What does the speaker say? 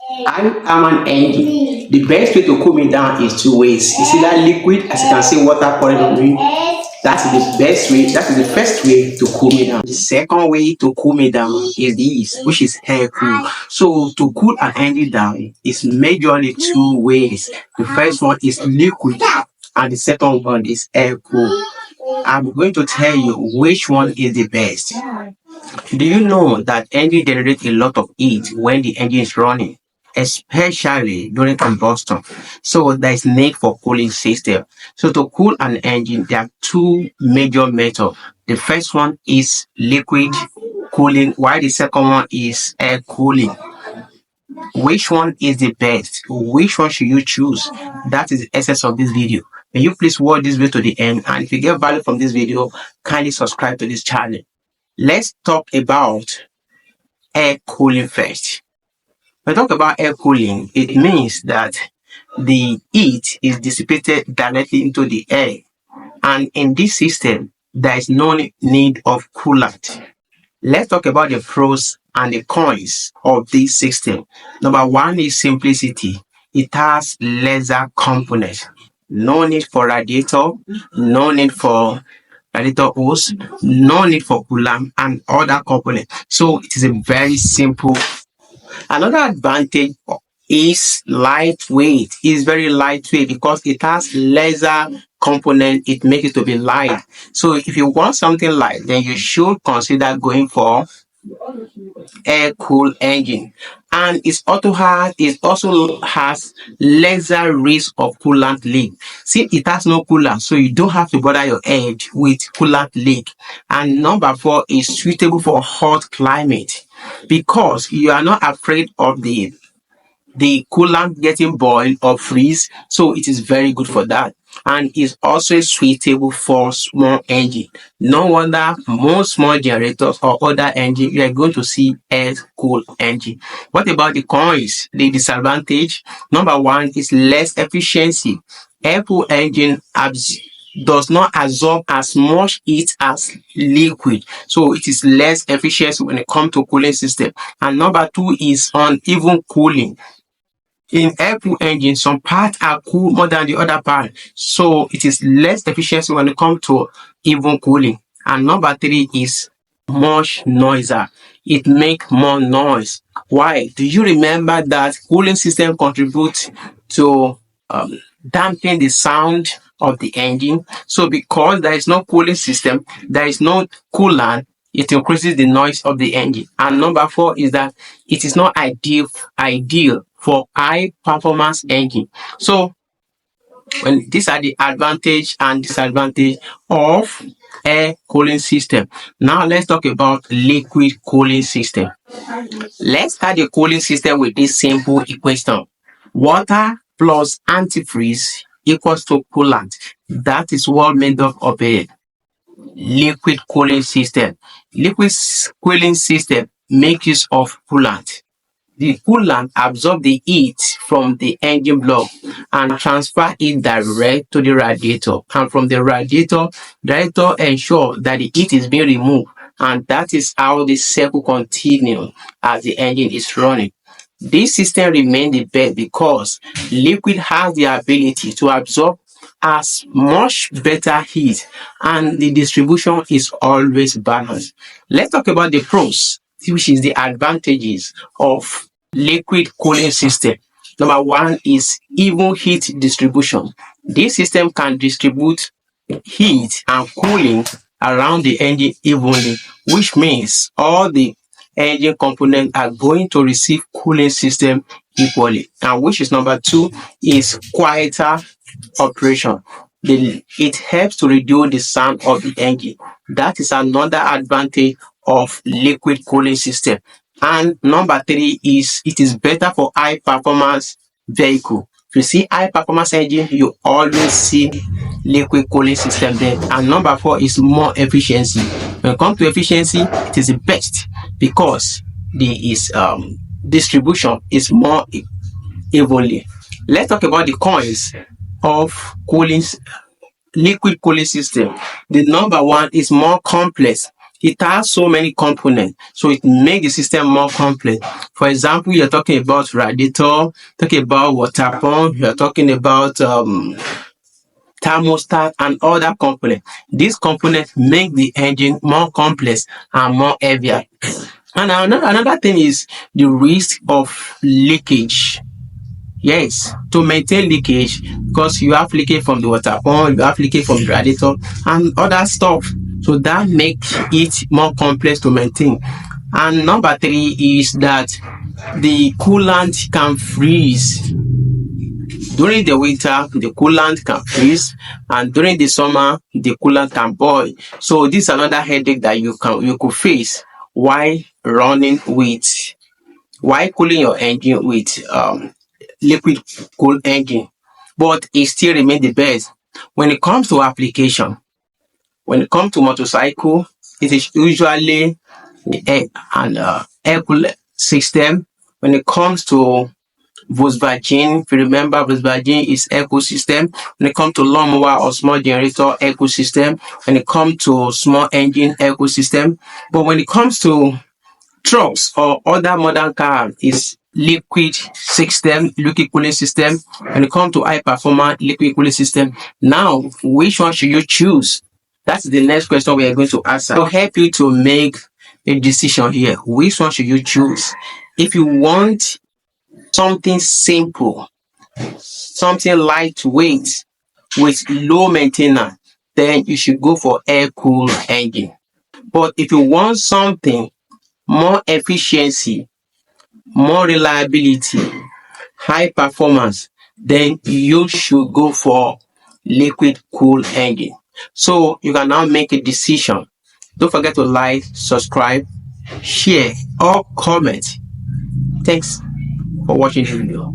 I am an engine. The best way to cool me down is two ways. It's either liquid, as you can see, water pouring on me. That is the best way. That is the first way to cool me down. The second way to cool me down is this, which is air cool. So to cool an engine down is majorly two ways. The first one is liquid, and the second one is air cool. I'm going to tell you which one is the best. Do you know that engine generates a lot of heat when the engine is running, especially during combustion? So there is need for cooling system. So to cool an engine, there are two major methods. The first one is liquid cooling, while the second one is air cooling. Which one is the best? Which one should you choose? That is the essence of this video. May you please watch this video to the end, and if you get value from this video, kindly subscribe to this channel. Let's talk about air cooling first. When we talk about air cooling, it means that the heat is dissipated directly into the air, and in this system, there is no need of coolant. Let's talk about the pros and the cons of this system. Number one is simplicity. It has lesser components. No need for radiator, no need for radiator hose, no need for coolant and other components. So it is a very simple. Another advantage is lightweight. It's very lightweight because it has lesser component. It makes it to be light. So if you want something light, then you should consider going for air cool engine. And it also has lesser risk of coolant leak. See, it has no coolant, so you don't have to bother your head with coolant leak. And number four is suitable for hot climate because you are not afraid of the coolant getting boiled or freeze, so it is very good for that, and is also suitable for small engine. No wonder most small generators or other engine you are going to see air cool engine. What about the cons? The disadvantage, number one is less efficiency. Air cool engine does not absorb as much heat as liquid, so it is less efficient when it comes to cooling system. And number two is uneven cooling. In air cool engine, some parts are cool more than the other part, so it is less efficiency when it comes to even cooling. And number three is much noisier. It makes more noise. Why? Do you remember that cooling system contributes to dampen the sound of the engine? So because there is no cooling system, there is no coolant, it increases the noise of the engine. And number four is that it is not ideal for high performance engine. So when these are the advantage and disadvantage of air cooling system. Now let's talk about liquid cooling system. Let's start the cooling system with this simple equation. Water plus antifreeze equals to coolant. That is what made up of a liquid cooling system. Liquid cooling system makes use of coolant. The coolant absorbs the heat from the engine block and transfer it direct to the radiator. And from the radiator ensures that the heat is being removed. And that is how the cycle continues as the engine is running. This system remains the best because liquid has the ability to absorb as much better heat, and the distribution is always balanced. Let's talk about the pros, which is the advantages of liquid cooling system. Number one is even heat distribution. This system can distribute heat and cooling around the engine evenly, which means all the engine components are going to receive cooling system equally. And which is number two is quieter operation. It helps to reduce the sound of the engine. That is another advantage of liquid cooling system. And number three is it is better for high performance vehicle. If you see high performance engine, you always see liquid cooling system there. And number four is more efficiency. When it comes to efficiency, it is the best because the distribution is more evenly. Let's talk about the cons of liquid cooling system. The number one is more complex. it has so many components, so it makes the system more complex. For example, you're talking about radiator, talking about water pump, you're talking about thermostat and other components. These components make the engine more complex and more heavier. And another thing is the risk of leakage. Yes, to maintain leakage, because you have leakage from the water pump, you have leakage from the radiator and other stuff. So that makes it more complex to maintain. And number 3 is that the coolant can freeze. During the winter, the coolant can freeze, and during the summer, the coolant can boil. So this is another headache that you could face while cooling your engine with liquid cool engine, but it still remains the best. When it comes to application, when it comes to motorcycle, it is usually the air cooler system. When it comes to Volkswagen, if you remember, Volkswagen is ecosystem. When it comes to lawnmower or small generator, ecosystem. When it comes to small engine, ecosystem. But when it comes to trucks or other modern cars, is liquid cooling system. When it comes to high performance liquid cooling system, now which one should you choose? That's the next question we are going to answer to help you to make a decision here. Which one should you choose? If you want something simple, something lightweight with low maintenance, then you should go for air cooled engine. But if you want something more efficiency, more reliability, high performance, then you should go for liquid cooled engine. So you can now make a decision. Don't forget to like, subscribe, share, or comment. Thanks for watching this video.